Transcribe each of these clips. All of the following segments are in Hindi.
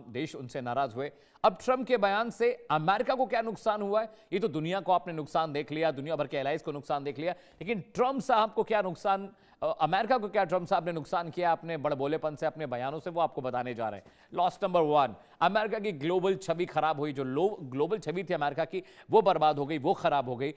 देश उनसे नाराज हुए। अब ट्रंप के बयान से अमेरिका को क्या नुकसान हुआ है? ये तो दुनिया को आपने नुकसान देख लिया, दुनिया भर के एलाइज को नुकसान देख लिया, लेकिन ट्रंप साहब को क्या नुकसान, अमेरिका को क्या ट्रंप साहब ने नुकसान किया अपने बड़बोलेपन से, अपने बयानों से, वो आपको बताने जा रहे हैं। लॉस नंबर 1, अमेरिका की ग्लोबल छवि खराब हुई। जो ग्लोबल छवि थी अमेरिका की, वो बर्बाद हो गई, वो खराब हो गई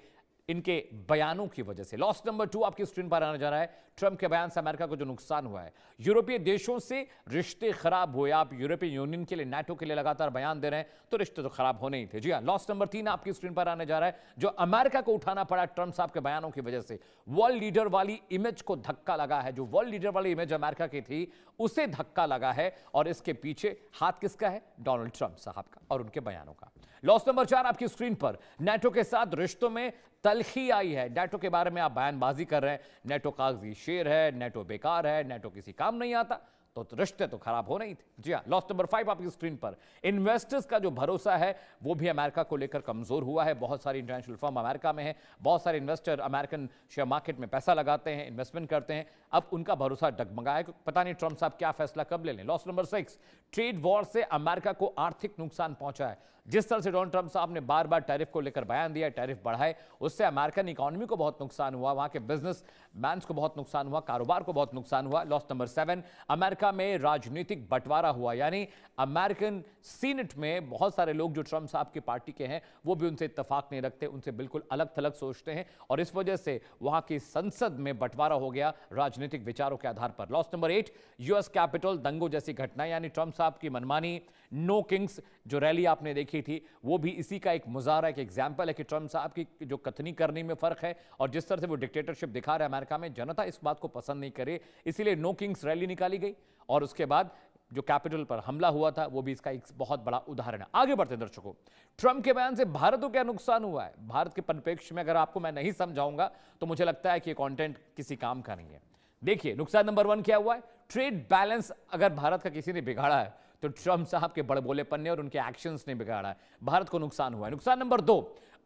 इनके बयानों की वजह से। लॉस नंबर 2 आपकी स्क्रीन पर आने जा रहा है। ट्रंप के बयान से अमेरिका को जो नुकसान हुआ है, यूरोपीय देशों से रिश्ते खराब हुए। आप यूरोपीय यूनियन के लिए, नाटो के लिए लगातार बयान दे रहे हैं, तो रिश्ते तो खराब होने ही थे। जी हां, लॉस नंबर 3 आपकी स्क्रीन पर आने जा रहा है, जो अमेरिका को उठाना पड़ा ट्रंप साहब के बयानों की वजह से। वर्ल्ड लीडर वाली इमेज को धक्का लगा है। जो वर्ल्ड लीडर वाली इमेज अमेरिका की थी, उसे धक्का लगा है, और इसके पीछे हाथ किसका है? डोनाल्ड ट्रंप साहब का और उनके बयानों का। लॉस नंबर 4 आपकी स्क्रीन पर, नाटो के साथ रिश्तों में तलखी आई है। नाटो के बारे में आप बयानबाजी कर रहे हैं, नाटो कागजी शेर है, नाटो बेकार है, नाटो किसी काम नहीं आता, तो रिश्ते तो खराब हो नहीं थे। जी हाँ, लॉस नंबर 5 आपकी स्क्रीन पर, इन्वेस्टर्स का जो भरोसा है वो भी अमेरिका को लेकर कमजोर हुआ है। बहुत सारी इंटरनेशनल फर्म अमेरिका में है, बहुत सारे इन्वेस्टर अमेरिकन शेयर मार्केट में पैसा लगाते हैं, इन्वेस्टमेंट करते हैं, अब उनका भरोसा डगमगा है। पता नहीं ट्रंप साहब क्या फैसला कब ले लें। लॉस नंबर 6, ट्रेड वॉर से अमेरिका को आर्थिक नुकसान पहुंचा है। जिस तरह से डोनाल्ड ट्रंप साहब ने बार बार टैरिफ को लेकर बयान दिया, टैरिफ बढ़ाए, उससे अमेरिकन इकोनॉमी को बहुत नुकसान हुआ, वहां के बिजनेस मैन को बहुत नुकसान हुआ, कारोबार को बहुत नुकसान हुआ। लॉस नंबर 7, अमेरिका में राजनीतिक बंटवारा हुआ, यानी अमेरिकन सीनेट में बहुत सारे लोग जो ट्रंप साहब की पार्टी के हैं, वो भी उनसे इत्तेफाक नहीं रखते, उनसे बिल्कुल अलग थलग सोचते हैं, और इस वजह से वहां की संसद में बंटवारा हो गया राजनीतिक विचारों के आधार पर। लॉस नंबर 8, यूएस कैपिटल दंगों जैसी घटना, यानी ट्रंप साहब की मनमानी, नो किंग्स जो रैली आपने देखी थी, वो भी इसी का एक मुजाहरा, एक एग्जाम्पल है कि ट्रंप साहब की जो कथनी करने में फर्क है, और जिस तरह से वो डिक्टेटरशिप दिखा रहे हैं अमेरिका में, जनता इस बात को पसंद नहीं करे, इसीलिए नो किंग्स रैली निकाली गई, और उसके बाद जो कैपिटल पर हमला हुआ था, वो भी इसका एक बहुत बड़ा उदाहरण है। आगे बढ़ते दर्शकों, ट्रंप के बयान से भारत को क्या नुकसान हुआ है? भारत के परिप्रेक्ष्य में अगर आपको मैं नहीं समझाऊंगा तो मुझे लगता है कि ये कंटेंट किसी काम का नहीं है। देखिए, नुकसान नंबर 1 क्या हुआ है? ट्रेड बैलेंस अगर भारत का किसी ने बिगाड़ा है तो ट्रंप साहब के बड़बोलेपन ने और उनके एक्शंस ने बिगाड़ा है, भारत को नुकसान हुआ है। नुकसान नंबर 2,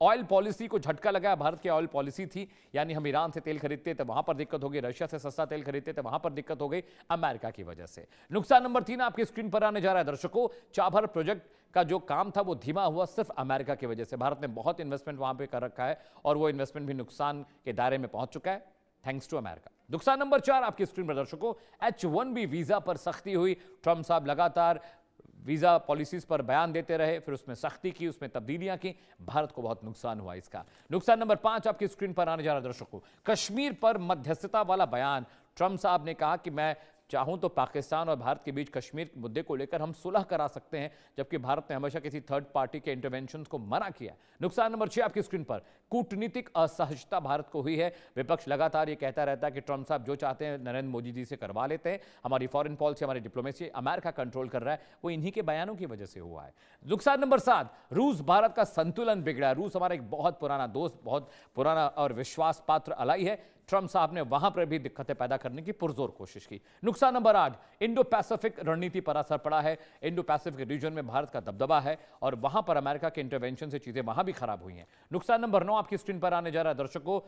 ऑयल पॉलिसी को झटका लगा है। भारत की ऑयल पॉलिसी थी, यानी हम ईरान से तेल खरीदते थे, वहां पर दिक्कत हो गई, रशिया से सस्ता तेल खरीदते थे, वहां पर दिक्कत हो गई अमेरिका की वजह से। नुकसान नंबर 3 आपकी स्क्रीन पर आने जा रहा है दर्शकों, चाबहार प्रोजेक्ट का जो काम था वो धीमा हुआ सिर्फ अमेरिका की वजह से। भारत ने बहुत इन्वेस्टमेंट वहां पर कर रखा है, और वो इन्वेस्टमेंट भी नुकसान के दायरे में पहुंच चुका है, थैंक्स टू अमेरिका। नुकसान नंबर 4 आपकी स्क्रीन पर दर्शकों, H1B वीजा पर सख्ती हुई। ट्रंप साहब लगातार वीजा पॉलिसीज पर बयान देते रहे, फिर उसमें सख्ती की, उसमें तब्दीलियां की, भारत को बहुत नुकसान हुआ इसका। नुकसान नंबर 5 आपकी स्क्रीन पर आने जा रहा है दर्शकों, कश्मीर पर मध्यस्थता वाला बयान। ट्रंप साहब ने कहा कि मैं चाहूं तो पाकिस्तान और भारत के बीच कश्मीर मुद्दे को लेकर हम सुलह करा सकते हैं, जबकि भारत ने हमेशा किसी थर्ड पार्टी के इंटरवेंशन को मना किया। नुकसान नंबर 6 आपकी स्क्रीन पर, कूटनीतिक असहजता भारत को हुई है। विपक्ष लगातार ये कहता रहता है कि ट्रंप साहब जो चाहते हैं नरेंद्र मोदी जी से करवा लेते हैं, हमारी फॉरेन पॉलिसी, हमारी डिप्लोमेसी अमेरिका कंट्रोल कर रहा है, वो इन्हीं के बयानों की वजह से हुआ है। नुकसान नंबर 7, रूस भारत का संतुलन बिगड़ा है। रूस हमारा एक बहुत पुराना दोस्त, बहुत पुराना और विश्वास पात्र अलाई है, ट्रंप साहब ने वहां पर भी दिक्कतें पैदा करने की पुरजोर कोशिश की। नुकसान नंबर 8, इंडो पैसिफिक रणनीति पर असर पड़ा है। इंडो पैसिफिक रीजन में भारत का दबदबा है, और वहां पर अमेरिका के इंटरवेंशन से चीजें वहां भी खराब हुई हैं। नुकसान नंबर 9 आपकी स्क्रीन पर आने जा रहा है दर्शकों,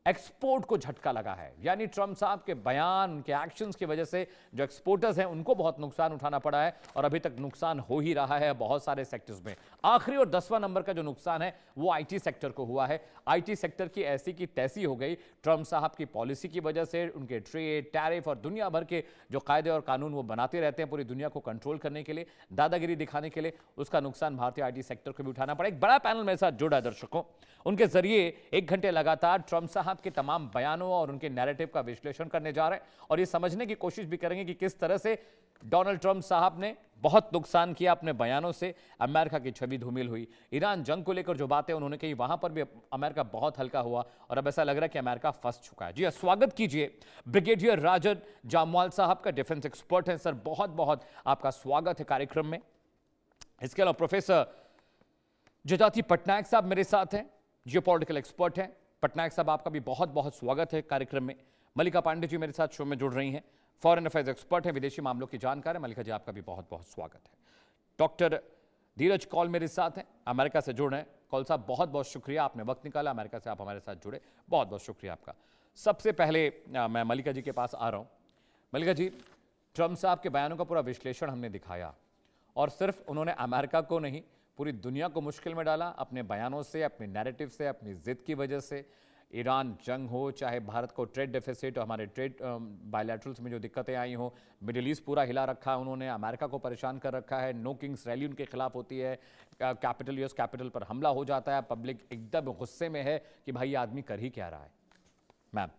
एक्सपोर्ट को झटका लगा है, यानी ट्रंप साहब के बयान, उनके एक्शंस की वजह से जो एक्सपोर्टर्स हैं उनको बहुत नुकसान उठाना पड़ा है, और अभी तक नुकसान हो ही रहा है बहुत सारे सेक्टर्स में। आखिरी और 10वां नंबर का जो नुकसान है वो आईटी सेक्टर को हुआ है। आईटी सेक्टर की ऐसी की तैसी हो गई ट्रंप साहब की पॉलिसी की वजह से, उनके ट्रेड, टैरिफ और दुनिया भर के जो कायदे और कानून वो बनाते रहते हैं पूरी दुनिया को कंट्रोल करने के लिए, दादागिरी दिखाने के लिए, उसका नुकसान भारतीय आईटी सेक्टर को भी उठाना पड़ा। एक बड़ा पैनल मेरे साथ जुड़ा दर्शकों, उनके जरिए 1 घंटे लगातार ट्रंप साहब के तमाम बयानों और उनके नैरेटिव का विश्लेषण करने जा रहे हैं, और ये समझने की कोशिश भी करेंगे कि किस तरह से डोनाल्ड ट्रंप साहब ने बहुत नुकसान किया अपने बयानों से, अमेरिका की छवि धूमिल हुई। ईरान जंग को लेकर जो बातें उन्होंने कही, वहां पर भी अमेरिका बहुत हल्का हुआ, और अब ऐसा लग रहा है कि अमेरिका फंस चुका है। जी स्वागत कीजिए ब्रिगेडियर राजन जामवाल साहब का, डिफेंस एक्सपर्ट हैं सर, बहुत बहुत आपका स्वागत है कार्यक्रम में। इसके अलावा प्रोफेसर जजाति पटनायक साहब मेरे साथ हैं, जियोपॉलिटिकल एक्सपर्ट हैं। पटनायक साहब आपका भी बहुत बहुत स्वागत है कार्यक्रम में। मल्लिका पांडे जी मेरे साथ शो में जुड़ रही हैं, फॉरेन अफेयर्स एक्सपर्ट हैं, विदेशी मामलों की जानकार है। मल्लिका जी आपका भी बहुत बहुत स्वागत है। डॉक्टर धीरज कौल मेरे साथ हैं, अमेरिका से जुड़ रहे हैं। कौल साहब बहुत बहुत शुक्रिया, आपने वक्त निकाला, अमेरिका से आप हमारे साथ जुड़े, बहुत बहुत शुक्रिया आपका। सबसे पहले मैं मल्लिका जी के पास आ रहा हूँ। मल्लिका जी, ट्रंप साहब के बयानों का पूरा विश्लेषण हमने दिखाया, और सिर्फ उन्होंने अमेरिका को नहीं, पूरी दुनिया को मुश्किल में डाला अपने बयानों से, अपने नैरेटिव से, अपनी जिद की वजह से। ईरान जंग हो, चाहे भारत को ट्रेड डेफिसिट, हमारे ट्रेड बायलैटरल्स में जो दिक्कतें आई हों, मिडिल ईस्ट पूरा हिला रखा है उन्होंने, अमेरिका को परेशान कर रखा है। नो किंग्स रैली उनके खिलाफ होती है, कैपिटल यूएस कैपिटल पर हमला हो जाता है, पब्लिक एकदम गुस्से में है कि भाई ये आदमी कर ही क्या रहा है। मैम।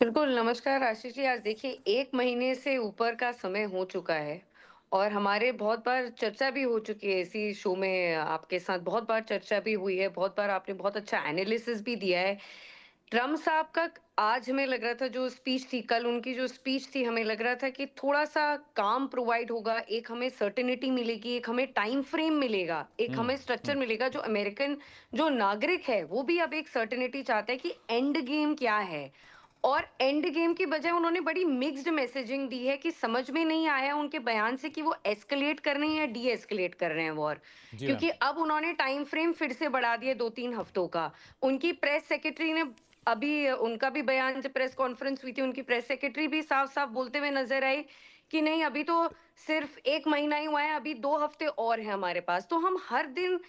बिल्कुल, नमस्कार आशीष जी। आज देखिए 1 महीने से ऊपर का समय हो चुका है और हमारे बहुत बार चर्चा भी हो चुकी है इसी शो में, आपके साथ बहुत बार चर्चा भी हुई है, बहुत बार आपने बहुत अच्छा एनालिसिस भी दिया है। ट्रम्प साहब का आज हमें लग रहा था जो स्पीच थी, कल उनकी जो स्पीच थी, हमें लग रहा था कि थोड़ा-सा काम प्रोवाइड होगा, एक हमें सर्टेनिटी मिलेगी, एक हमें टाइम फ्रेम मिलेगा, एक हमें स्ट्रक्चर मिलेगा। जो अमेरिकन जो नागरिक है, वो भी अब एक सर्टेनिटी चाहता है कि एंड गेम क्या है। और एंड गेम की बजाय उन्होंने बड़ी मिक्स्ड मैसेजिंग दी है कि समझ में नहीं आया उनके बयान से कि वो एस्केलेट कर रहे हैं या डी एस्केलेट कर रहे हैं वॉर। जी मैम। क्योंकि अब उन्होंने टाइम फ्रेम फिर से बढ़ा दिया 2-3 हफ्तों का। उनकी प्रेस सेक्रेटरी ने अभी उनका भी बयान, जब प्रेस कॉन्फ्रेंस हुई थी, उनकी प्रेस सेक्रेटरी भी साफ-साफ बोलते हुए नजर आई कि नहीं, अभी तो सिर्फ 1 महीना ही हुआ है, अभी 2 हफ्ते और हैं हमारे पास। तो हम हर दिन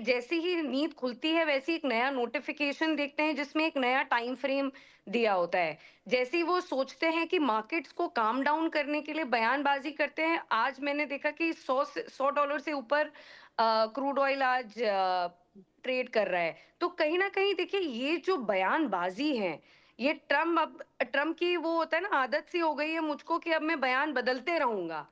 जैसे ही नींद खुलती है वैसे ही एक नया नोटिफिकेशन देखते हैं जिसमें एक नया टाइम फ्रेम दिया होता है। जैसे ही वो सोचते हैं कि मार्केट्स को काम डाउन करने के लिए बयानबाजी करते हैं, आज मैंने देखा कि $100 से ऊपर क्रूड ऑयल आज ट्रेड कर रहा है। तो कहीं न कहीं देखिए ये जो बयानबाज़ी है, ये ट्रम्प की वो होता है ना, आदत सी हो गई है मुझको कि अब मैं बयान बदलते रहूँगा।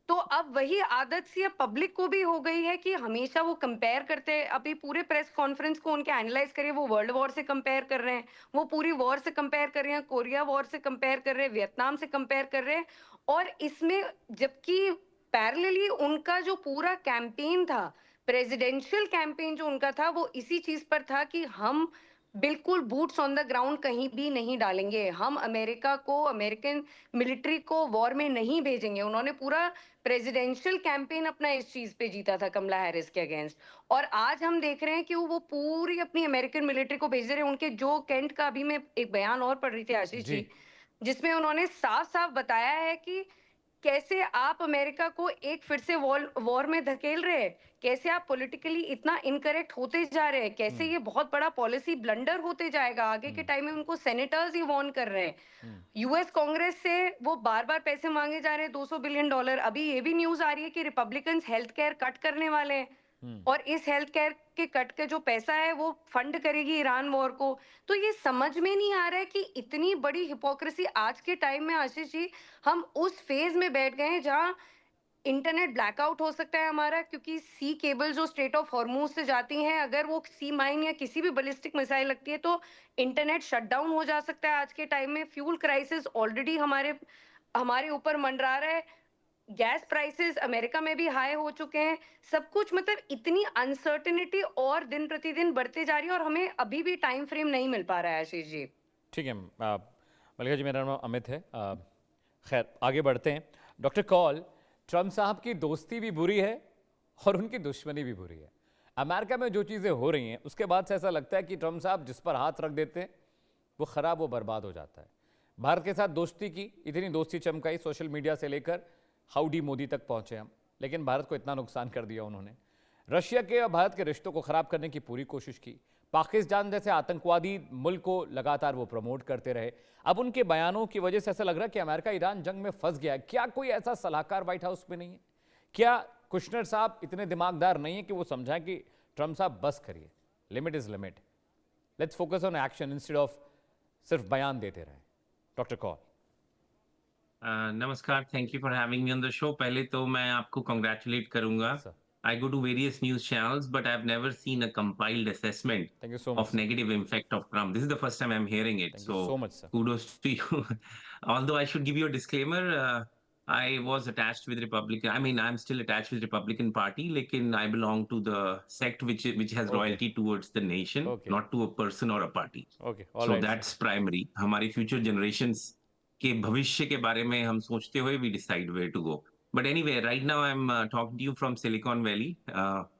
तो अब वही आदत सी अब पब्लिक को भी हो गई है कि हमेशा वो कंपेयर करते हैं। अभी पूरे प्रेस कॉन्फ्रेंस को उनके एनालाइज़ करिए, वो वर्ल्ड वॉर से कंपेयर कर रहे हैं, वो पूरी वॉर से कंपेयर कर रहे हैं, कोरिया वॉर से कंपेयर कर रहे हैं, वियतनाम से कंपेयर कर रहे हैं। और इसमें जबकि पैरेलली उनका जो पूरा कैंपेन था, प्रेसिडेंशियल कैंपेन जो उनका था, वो इसी चीज़ पर था कि हम बिल्कुल बूट्स ऑन द ग्राउंड कहीं भी नहीं डालेंगे। हम अमेरिका को, अमेरिकन मिलिट्री को वॉर में नहीं भेजेंगे। उन्होंने पूरा प्रेसिडेंशियल कैंपेन अपना इस चीज पे जीता था कमला हैरिस के अगेंस्ट। और आज हम देख रहे हैं कि वो पूरी अपनी अमेरिकन मिलिट्री को भेज रहे हैं। उनके जो केंट का अभी मैं एक बयान और पढ़ रही थी आशीष जी। जी, जिसमें उन्होंने साफ साफ बताया है कि कैसे आप अमेरिका को एक फिर से वॉर वॉर में धकेल रहे हैं, कैसे आप पॉलिटिकली इतना इनकरेक्ट होते जा रहे हैं, कैसे ये बहुत बड़ा पॉलिसी ब्लंडर होते जाएगा आगे के टाइम में। उनको सेनेटर्स ही वार्न कर रहे हैं। यूएस कांग्रेस से वो बार-बार पैसे मांगे जा रहे हैं, $200 बिलियन। अभी ये भी न्यूज़ आ रही है कि रिपब्लिकन्स हेल्थ केयर कट करने वाले हैं और इस हेल्थ केयर के कट का जो पैसा है वो फंड करेगी ईरान वॉर को। तो ये समझ में नहीं आ रहा है कि इतनी बड़ी हिपोक्रेसी आज के टाइम में आशीष जी, हम उस फेज में बैठ गए हैं जहां इंटरनेट ब्लैकआउट हो सकता है हमारा, क्योंकि सी केबल जो स्ट्रेट ऑफ हॉर्मूज से जाती हैं, अगर वो सी माइन या किसी भी बैलिस्टिक मिसाइल लगती है तो इंटरनेट शटडाउन हो जा सकता है आज के टाइम में। फ्यूल क्राइसिस ऑलरेडी हमारे हमारे ऊपर मंडरा रहा है। गैस प्राइसेस अमेरिका में भी हाई हो चुके हैं। सब कुछ मतलब इतनी अनसर्टेनिटी और दिन प्रतिदिन बढ़ते जा रही है और हमें अभी भी टाइम फ्रेम नहीं मिल पा रहा है आशीष जी। ठीक है मल्लिका जी, मेरा नाम अमित है। खैर आगे बढ़ते हैं। डॉक्टर कौल, ट्रम्प साहब की दोस्ती भी बुरी है और उनकी दुश्मनी भी बुरी है। अमेरिका में जो चीज़ें हो रही हैं उसके बाद से ऐसा लगता है कि ट्रम्प साहब जिस पर हाथ रख देते हैं वो ख़राब, वो बर्बाद हो जाता है। भारत के साथ दोस्ती की, इतनी दोस्ती चमकाई, सोशल मीडिया से लेकर हाउडी मोदी तक पहुंचे हम, लेकिन भारत को इतना नुकसान कर दिया उन्होंने। रशिया के और भारत के रिश्तों को ख़राब करने की पूरी कोशिश की। पाकिस्तान जैसे आतंकवादी मुल्क को लगातार वो प्रमोट करते रहे। अब उनके बयानों की वजह से ऐसा लग रहा है कि अमेरिका ईरान जंग में फंस गया है। क्या कोई ऐसा सलाहकार व्हाइट हाउस में नहीं है? क्या कुशनर साहब इतने दिमागदार नहीं है कि वो समझाएं कि ट्रम्प साहब बस करिए, limit is limit, let's focus on action instead of सिर्फ बयान देते रहे? डॉक्टर कौल। नमस्कार, thank you for having me on the show. पहले तो मैं आपको कांग्रेचुलेट करूंगा। Sir, I go to various news channels, but I've never seen a compiled assessment thank you so much of sir. negative impact of Trump. This is the first time I'm hearing it, thank you so so much sir. kudos to you. Although I should give you a disclaimer, I was attached with Republican. I mean, I'm still attached with Republican Party, lekin I belong to the sect which has okay loyalty towards the nation, okay not to a person or a party. Okay, all So right sir. that's primary. हमारी future generations के भविष्य के बारे में हम सोचते हुए we decide where to go. But anyway, right now I'm talking to you from Silicon Valley,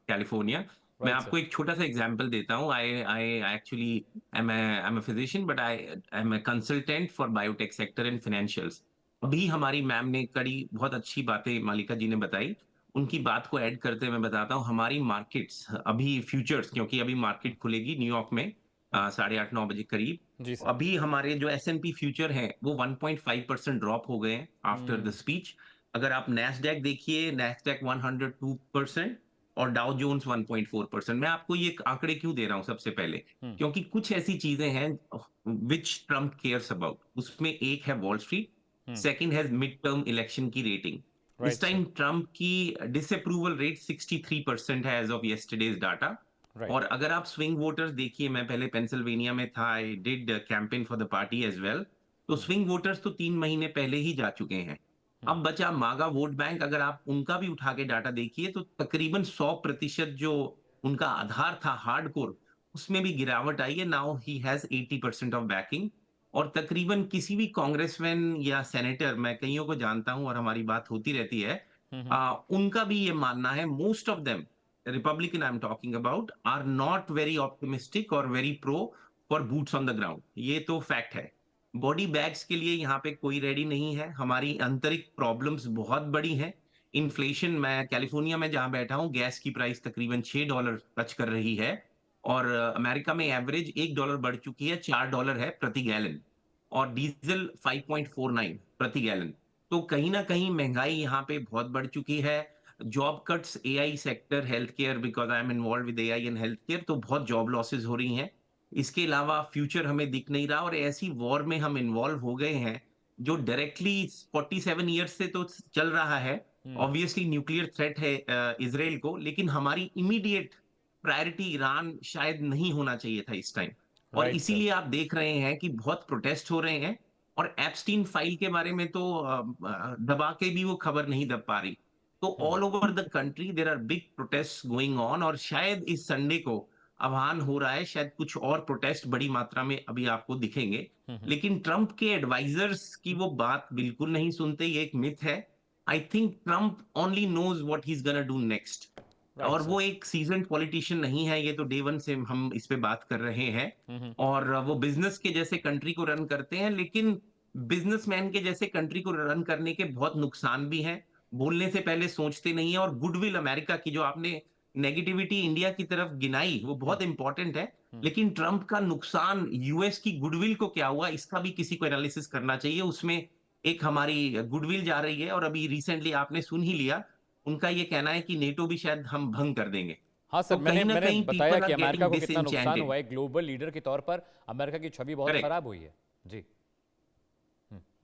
California. मैं राइट सर। आपको एक छोटा सा एग्जांपल देता हूँ. I actually I'm a physician, but I'm a consultant for biotech sector and financials. अभी हमारी मैम ने कड़ी बहुत अच्छी बातें मालिका जी ने बताई। उनकी बात को ऐड करते हुए मैं बताता हूँ, हमारी मार्केट्स अभी फ्यूचर्स, क्योंकि अभी मार्केट खुलेगी न्यूयॉर्क में 8:30-9 बजे करीब। जी सर। अभी हमारे जो एस-एन-पी फ्यूचर हैं वो 1.5% ड्रॉप हो गए हैं आफ्टर द स्पीच। अगर आप नैस्डैक देखिए, नैस्डैक 102% और डाउ जोन्स 1.4%। मैं आपको ये आंकड़े क्यों दे रहा हूँ सबसे पहले, क्योंकि कुछ ऐसी चीजें हैं विच ट्रम्प केयर्स अबाउट। उसमें एक है वॉल स्ट्रीट, सेकंड है मिड टर्म इलेक्शन की रेटिंग। इस राइट सर। टाइम ट्रम्प की डिसअप्रूवल रेट 63% है as of yesterday's data. Right. और अगर आप स्विंग वोटर्स देखिए, मैं पहले पेंसिल्वेनिया में था, I did campaign for the party as well. तो स्विंग वोटर्स तो 3 महीने पहले ही जा चुके हैं। अब बचा मागा वोट बैंक। अगर आप उनका भी उठा के डाटा देखिए तो तकरीबन 100% जो उनका आधार था हार्डकोर, उसमें भी गिरावट आई है। Now he has 80% of banking. और तकरीबन किसी भी कांग्रेसमैन या सेनेटर, मैं कईयों को जानता हूं और हमारी बात होती रहती है, उनका भी ये मानना है, most of them Republican I am talking about are not very optimistic और very pro for boots on the ground. ये तो फैक्ट है। बॉडी बैग्स के लिए यहाँ पे कोई रेडी नहीं है। हमारी आंतरिक प्रॉब्लम्स बहुत बड़ी हैं। इन्फ्लेशन, मैं कैलिफोर्निया में जहां बैठा हूं, गैस की प्राइस तकरीबन $6 टच कर रही है। और अमेरिका में एवरेज $1 बढ़ चुकी है, $4 है प्रति गैलन। और डीजल 5.49 प्रति गैलन। तो कहीं ना कहीं महंगाई यहाँ पे बहुत बढ़ चुकी है। Job cuts, AI sector, health care, because I am involve with AI and health care, तो बहुत जॉब लॉसेस हो रही हैं। इसके अलावा फ्यूचर हमें दिख नहीं रहा, और ऐसी वॉर में हम इन्वॉल्व हो गए हैं जो डायरेक्टली 47 ईयर्स से तो चल रहा है। ऑब्वियसली न्यूक्लियर थ्रेट है इसराइल को, लेकिन हमारी इमीडिएट प्रायोरिटी ईरान शायद नहीं होना चाहिए था इस टाइम। और राइट सर। इसीलिए आप देख रहे हैं कि बहुत प्रोटेस्ट हो रहे हैं। और एप्स्टीन फाइल के बारे में तो दबा के भी वो खबर नहीं दब पा रही। तो all over the country there are big protest going on, और शायद इस संडे को आह्वान हो रहा है, शायद कुछ और प्रोटेस्ट बड़ी मात्रा में अभी आपको दिखेंगे। लेकिन ट्रंप के एडवाइजर्स की वो बात बिल्कुल नहीं सुनते, ये एक मिथ है। I think Trump only knows what he is gonna do next. Right और सर। वो एक सीजन्ड पॉलिटिशियन नहीं है, ये तो डे वन से हम इस पे बात कर रहे हैं। और वो बिजनेस के जैसे कंट्री को रन करते हैं, लेकिन बिजनेसमैन के जैसे कंट्री को रन करने के बहुत नुकसान भी हैं। बोलने से पहले सोचते नहीं है। और गुडविल अमेरिका की, जो आपने नेगेटिविटी इंडिया की तरफ गिनाई, वो बहुत इंपॉर्टेंट है। लेकिन ट्रंप का नुकसान यूएस की गुडविल को क्या हुआ, इसका भी किसी को एनालिसिस करना चाहिए। उसमें एक हमारी गुडविल जा रही है, और अभी रिसेंटली आपने सुन ही लिया, उनका ये कहना है कि नेटो भी शायद हम भंग कर देंगे। हाँ सर, तो मैंने कहीं ना मैंने कहीं बताया पीपल कि आर अमेरिका गेटिंग को कितना नुकसान डिसएन्चेंटेड। हुआ है। ग्लोबल लीडर के तौर पर अमेरिका की छवि बहुत करेक्ट। खराब हुई है। जी।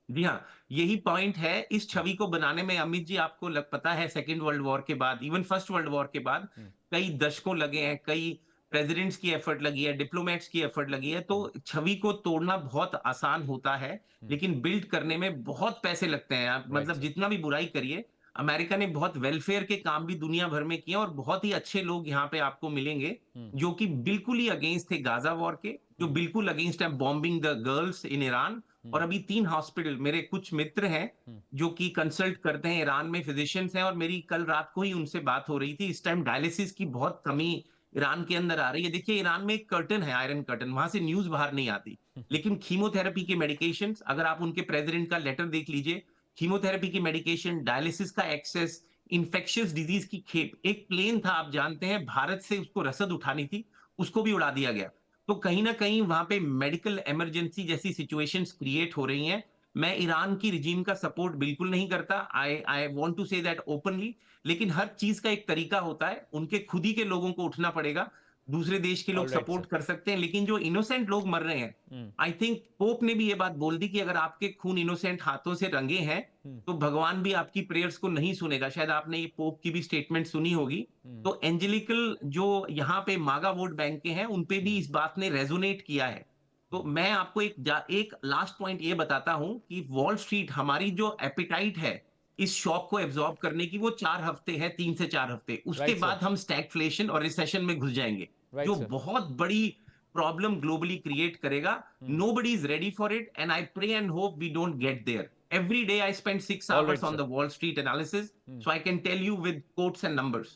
जी हाँ, यही पॉइंट है। इस छवि को बनाने में, अमित जी, आपको पता है, सेकेंड वर्ल्ड वॉर के बाद, इवन फर्स्ट वर्ल्ड वॉर के बाद कई दशकों लगे हैं, कई प्रेसिडेंट्स की एफर्ट लगी है, डिप्लोमेट्स की एफर्ट लगी है। तो छवि को तोड़ना बहुत आसान होता है, लेकिन बिल्ड करने में बहुत पैसे लगते हैं। आप राइट मतलब सर। जितना भी बुराई करिए, अमेरिका ने बहुत वेलफेयर के काम भी दुनिया भर में किए, और बहुत ही अच्छे लोग यहाँ पे आपको मिलेंगे जो कि बिल्कुल ही अगेंस्ट थे गाजा वॉर के, जो बिल्कुल अगेंस्ट है bombing the girls in Iran. और अभी 3 हॉस्पिटल, मेरे कुछ मित्र हैं जो कि कंसल्ट करते हैं ईरान में, फिजिशियंस हैं, और मेरी कल रात को ही उनसे बात हो रही थी। इस टाइम डायलिसिस की बहुत कमी ईरान के अंदर आ रही है। देखिए, ईरान में एक कर्टन है, आयरन कर्टन, वहां से न्यूज बाहर नहीं आती। लेकिन कीमोथेरेपी के मेडिकेशन, अगर आप उनके प्रेसिडेंट का लेटर देख लीजिए, कीमोथेरेपी की मेडिकेशन, डायलिसिस का एक्सेस, इंफेक्शियस डिजीज की खेप। एक प्लेन था, आप जानते हैं, भारत से उसको रसद उठानी थी, उसको भी उड़ा दिया गया। तो कहीं ना कहीं वहां पे मेडिकल इमरजेंसी जैसी सिचुएशंस क्रिएट हो रही हैं। मैं ईरान की रिजीम का सपोर्ट बिल्कुल नहीं करता, I I want to say that openly. लेकिन हर चीज का एक तरीका होता है, उनके खुद ही के लोगों को उठना पड़ेगा। दूसरे देश के लोग ऑल राइट सपोर्ट सर। कर सकते हैं, लेकिन जो इनोसेंट लोग मर रहे हैं, आई थिंक पोप ने भी ये बात बोल दी कि अगर आपके खून इनोसेंट हाथों से रंगे हैं, तो भगवान भी आपकी प्रेयर्स को नहीं सुनेगा। शायद आपने ये पोप की भी स्टेटमेंट सुनी होगी। तो एंजेलिकल जो यहाँ पे मागा वोट बैंक के हैं, उनपे भी इस बात ने रेजोनेट किया है। तो मैं आपको एक लास्ट पॉइंट ये बताता हूं कि वॉल स्ट्रीट, हमारी जो एपिटाइट है इस शॉक को एब्जॉर्ब करने की, वो 4 हफ्ते है, 3 से 4 हफ्ते। उसके राइट सर। बाद हम स्टैगफ्लेशन और रिसेशन में घुस जाएंगे, राइट जो सर। बहुत बड़ी प्रॉब्लम ग्लोबली क्रिएट करेगा। Nobody is ready for it, and I pray and hope we don't get there. Every day I spend 6 all hours right on sir. the Wall Street analysis, so I can tell you with quotes and numbers.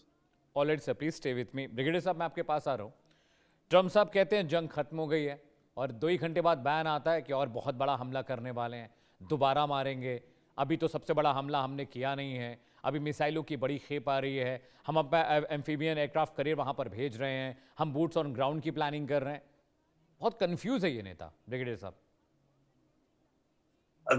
All right sir, please stay with me. Brigadier साहब, मैं आपके पास आ रहा हूँ। ट्रम्प साहब कहते हैं जंग खत्म हो गई है, और 2 ही घंटे बाद बयान आता है कि और बहुत बड़ा हमला करने वाले हैं, दोबारा मारेंगे। अभी तो सबसे बड़ा हमला हमने किया नहीं है, अभी मिसाइलों की बड़ी खेप आ रही है, हम अब एम्फीबियन एयरक्राफ्ट करियर वहाँ पर भेज रहे हैं, हम बूट्स ऑन ग्राउंड की प्लानिंग कर रहे हैं। बहुत कंफ्यूज है ये नेता ब्रिगेडियर साहब।